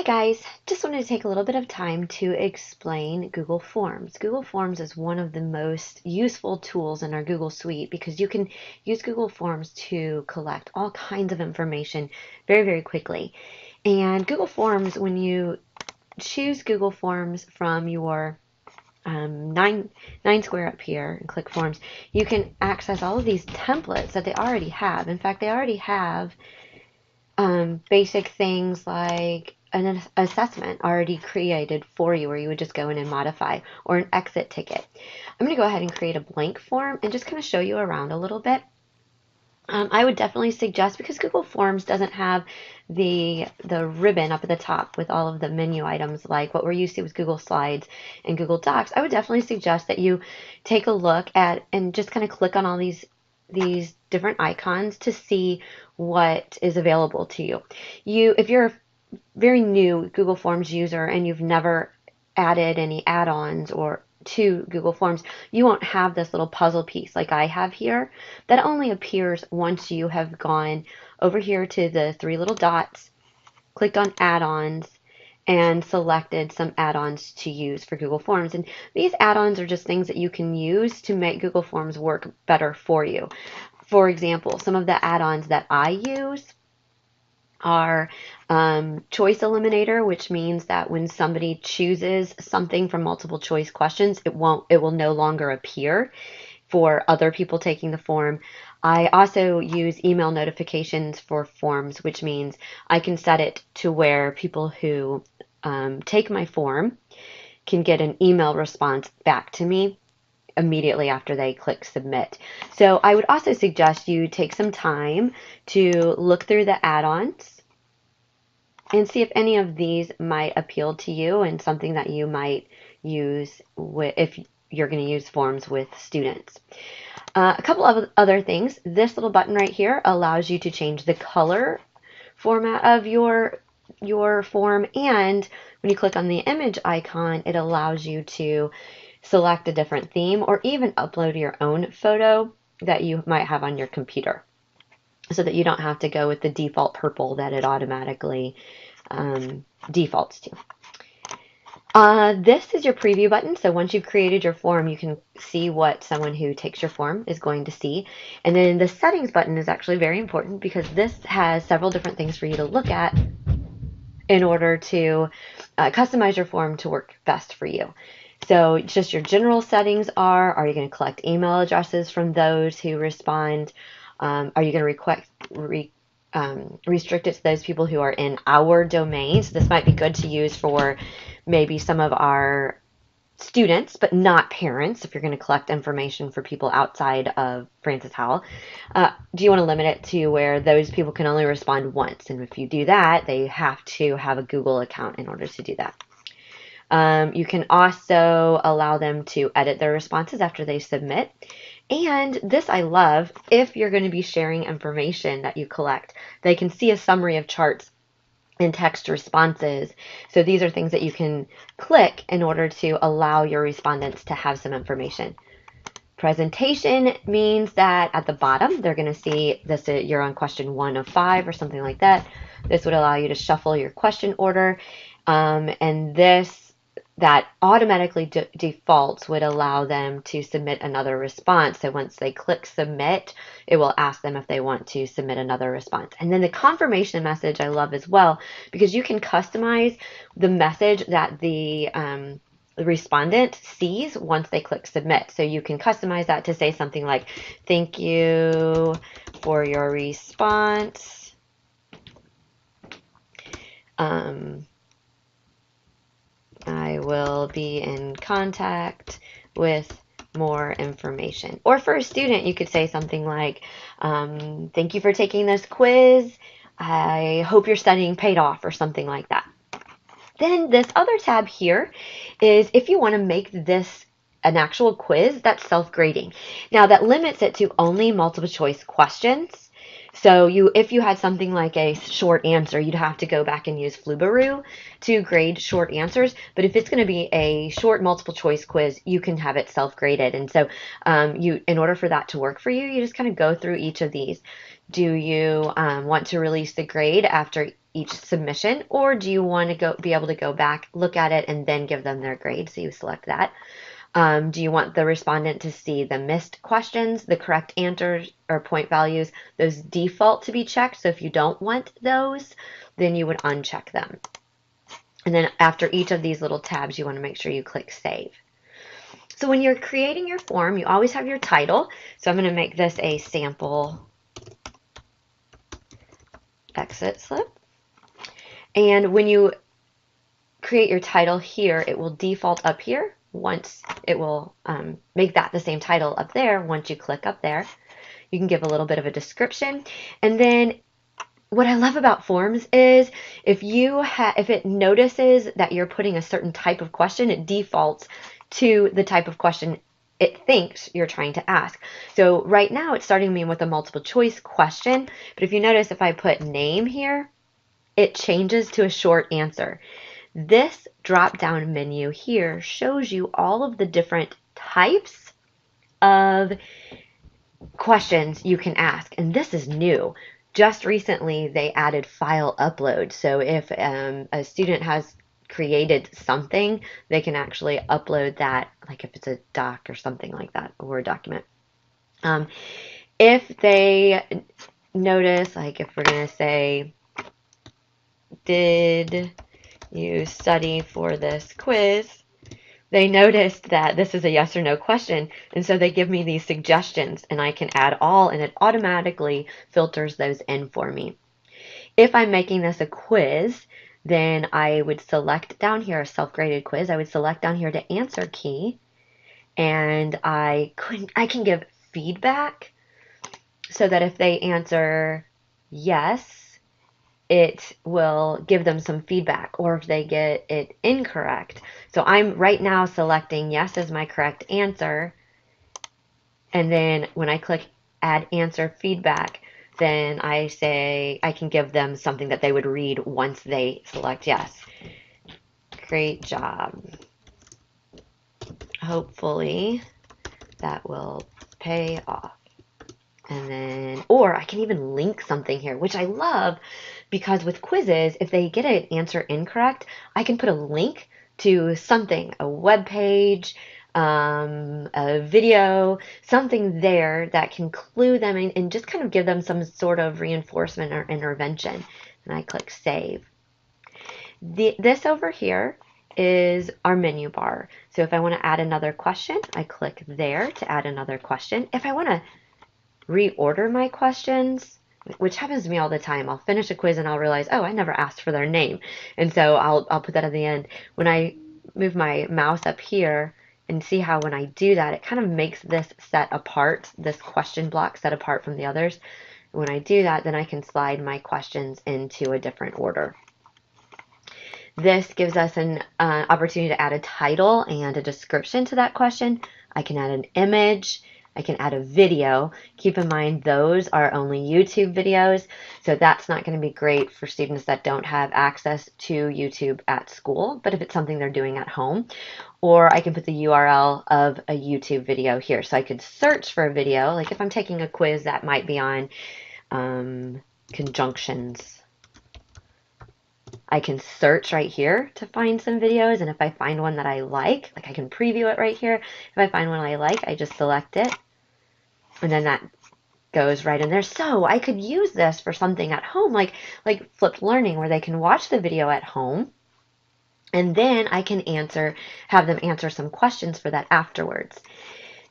guys, just wanted to take a little bit of time to explain Google Forms. Google Forms is one of the most useful tools in our Google Suite because you can use Google Forms to collect all kinds of information very, very quickly. And Google Forms, when you choose Google Forms from your nine square up here and click Forms, you can access all of these templates that they already have. In fact, they already have basic things like an assessment already created for you where you would just go in and modify, or an exit ticket. I'm going to go ahead and create a blank form and just kind of show you around a little bit. I would definitely suggest, because Google Forms doesn't have the ribbon up at the top with all of the menu items like what we're used to with Google Slides and Google Docs, I would definitely suggest that you take a look at and just kind of click on all these different icons to see what is available to you. If you're a very new Google Forms user and you've never added any add-ons or to Google Forms, you won't have this little puzzle piece like I have here. That only appears once you have gone over here to the three little dots, clicked on add-ons, and selected some add-ons to use for Google Forms. And these add-ons are just things that you can use to make Google Forms work better for you. For example, some of the add-ons that I use are choice eliminator, which means that when somebody chooses something from multiple choice questions, it will no longer appear for other people taking the form. I also use email notifications for forms, which means I can set it to where people who take my form can get an email response back to me immediately after they click submit. So I would also suggest you take some time to look through the add-ons and see if any of these might appeal to you and something that you might use if you're going to use forms with students. A couple of other things. This little button right here allows you to change the color format of your form, and when you click on the image icon, it allows you to select a different theme or even upload your own photo that you might have on your computer, so that you don't have to go with the default purple that it automatically defaults to. This is your preview button. So once you've created your form, you can see what someone who takes your form is going to see. And then the settings button is actually very important because this has several different things for you to look at in order to customize your form to work best for you. So just your general settings are you going to collect email addresses from those who respond? Are you going to restrict it to those people who are in our domain? So this might be good to use for maybe some of our students, but not parents, if you're going to collect information for people outside of Francis Howell. Do you want to limit it to where those people can only respond once? And if you do that, they have to have a Google account in order to do that. You can also allow them to edit their responses after they submit. And this I love, if you're going to be sharing information that you collect, they can see a summary of charts and text responses. So these are things that you can click in order to allow your respondents to have some information. Presentation means that at the bottom, they're going to see this, you're on question 1 of 5 or something like that. This would allow you to shuffle your question order. And that automatically defaults would allow them to submit another response. So once they click submit, it will ask them if they want to submit another response. And then the confirmation message I love as well, because you can customize the message that the respondent sees once they click submit. So you can customize that to say something like, thank you for your response. I will be in contact with more information. Or for a student, you could say something like, thank you for taking this quiz. I hope your studying paid off, or something like that. Then this other tab here is if you want to make this an actual quiz that's self-grading. Now that limits it to only multiple choice questions. So if you had something like a short answer, you'd have to go back and use Flubaroo to grade short answers. But if it's going to be a short multiple choice quiz, you can have it self-graded. And so in order for that to work for you, you just kind of go through each of these. Do you want to release the grade after each submission, or do you want to be able to go back, look at it, and then give them their grade? So you select that. Do you want the respondent to see the missed questions, the correct answers or point values, those default to be checked? So if you don't want those, then you would uncheck them. And then after each of these little tabs, you want to make sure you click Save. So when you're creating your form, you always have your title. So I'm going to make this a sample exit slip. And when you create your title here, it will default up here. Once it will make that the same title up there once you click up there. You can give a little bit of a description. And then what I love about forms is if it notices that you're putting a certain type of question, it defaults to the type of question it thinks you're trying to ask. So right now it's starting me with a multiple choice question, but if you notice if I put name here, it changes to a short answer. This drop down menu here shows you all of the different types of questions you can ask, and this is new. Just recently they added file upload, so if a student has created something, they can actually upload that, like if it's a doc or something like that, a Word document. If they notice, like if we're going to say, did you study for this quiz? They noticed that this is a yes or no question, and so they give me these suggestions, and I can add all, and it automatically filters those in for me. If I'm making this a quiz, then I would select down here a self-graded quiz. I would select down here to answer key, and I can give feedback so that if they answer yes, it will give them some feedback, or if they get it incorrect. So I'm right now selecting yes as my correct answer, and then when I click add answer feedback, then I say I can give them something that they would read once they select yes. Great job. Hopefully that will pay off. And then, or I can even link something here, which I love because with quizzes, if they get an answer incorrect, I can put a link to something, a web page, a video, something there that can clue them in and just kind of give them some sort of reinforcement or intervention. And I click Save. This over here is our menu bar. So if I want to add another question, I click there to add another question. If I want to reorder my questions, which happens to me all the time. I'll finish a quiz and I'll realize, oh, I never asked for their name. And so I'll put that at the end. When I move my mouse up here and see how when I do that, it kind of makes this set apart, this question block set apart from the others. When I do that, then I can slide my questions into a different order. This gives us an opportunity to add a title and a description to that question. I can add an image. I can add a video. Keep in mind those are only YouTube videos, so that's not going to be great for students that don't have access to YouTube at school, but if it's something they're doing at home. Or I can put the URL of a YouTube video here. So I could search for a video, like if I'm taking a quiz that might be on conjunctions. I can search right here to find some videos, and if I find one that I like I can preview it right here. If I find one I like, I just select it, and then that goes right in there. So I could use this for something at home, like flipped learning, where they can watch the video at home, and then I can have them answer some questions for that afterwards.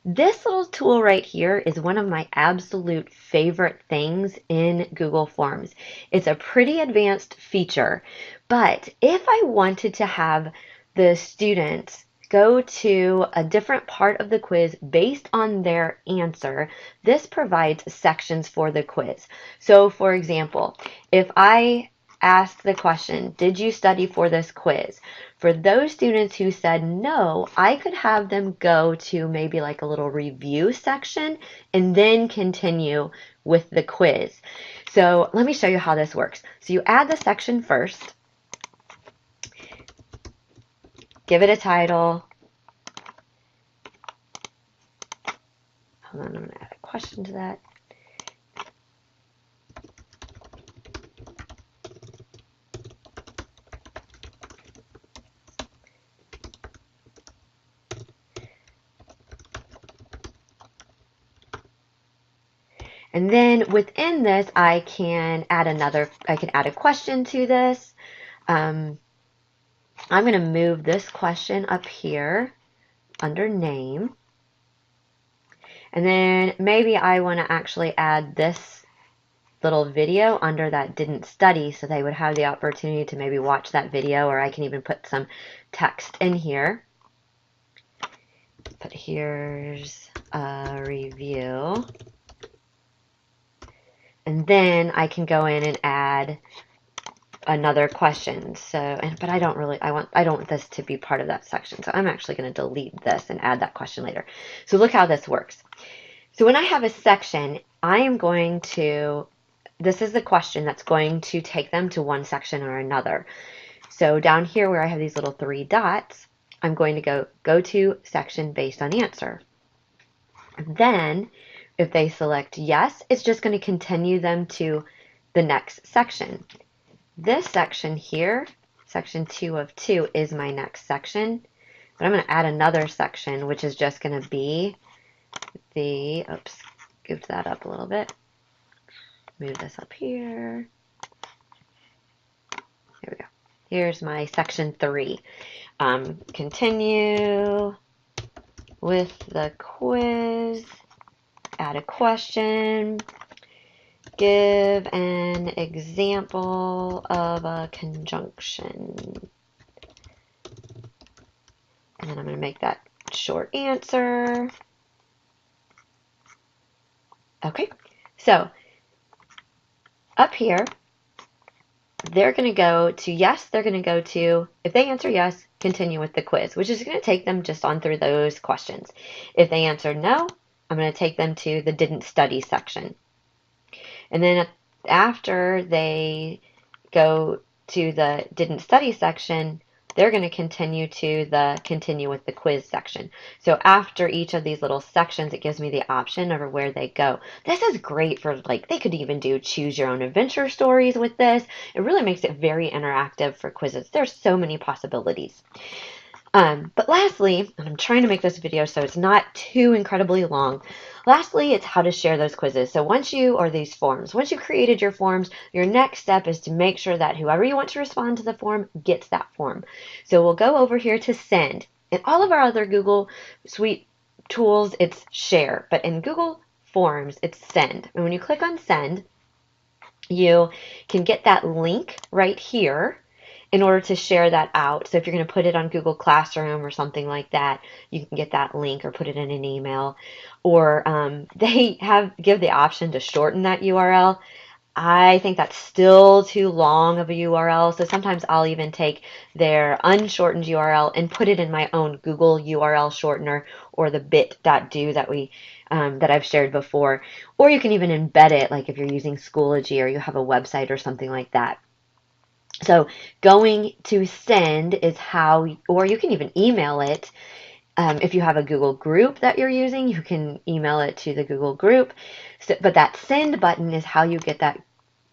This little tool right here is one of my absolute favorite things in Google Forms. It's a pretty advanced feature, but if I wanted to have the students go to a different part of the quiz based on their answer, this provides sections for the quiz. So for example, if I asked the question, did you study for this quiz? For those students who said no, I could have them go to maybe like a little review section and then continue with the quiz. So let me show you how this works. So you add the section first, give it a title. Hold on, I'm going to add a question to that. And then within this, I can add a question to this. I'm going to move this question up here under name. And then maybe I want to actually add this little video under that didn't study, so they would have the opportunity to maybe watch that video, or I can even put some text in here. But here's a review. And then I can go in and add another question. So, but I don't want this to be part of that section. So I'm actually going to delete this and add that question later. So look how this works. So when I have a section, I am going to, this is the question that's going to take them to one section or another. So down here where I have these little 3 dots, I'm going to go to section based on answer. Then if they select yes, it's just going to continue them to the next section. This section here, section 2 of 2, is my next section. But I'm going to add another section, which is just going to be the, oops, scooped that up a little bit. Move this up here. There we go. Here's my section 3. Continue with the quiz. Add a question. Give an example of a conjunction. And then I'm going to make that short answer. Okay, so up here, they're going to go to yes, they're going to go to, if they answer yes, continue with the quiz, which is going to take them just on through those questions. If they answer no, I'm going to take them to the didn't study section. And then after they go to the didn't study section, they're going to continue to the continue with the quiz section. So after each of these little sections, it gives me the option of where they go. This is great for, like, they could even do choose your own adventure stories with this. It really makes it very interactive for quizzes. There's so many possibilities. But lastly, and I'm trying to make this video so it's not too incredibly long, lastly, it's how to share those quizzes. So once you created your forms, your next step is to make sure that whoever you want to respond to the form gets that form. So we'll go over here to send. In all of our other Google Suite tools, it's share, but in Google Forms, it's send. And when you click on send, you can get that link right here in order to share that out. So if you're going to put it on Google Classroom or something like that, you can get that link or put it in an email. Or they give the option to shorten that URL. I think that's still too long of a URL, so sometimes I'll even take their unshortened URL and put it in my own Google URL shortener, or the bit.do that I've shared before. Or you can even embed it, like if you're using Schoology or you have a website or something like that. So going to send is how, or you can even email it. If you have a Google group that you're using, you can email it to the Google group. So, but that send button is how you get that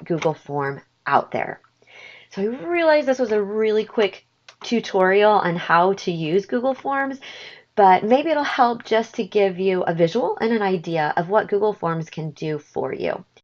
Google form out there. So I realized this was a really quick tutorial on how to use Google Forms, but maybe it'll help just to give you a visual and an idea of what Google Forms can do for you.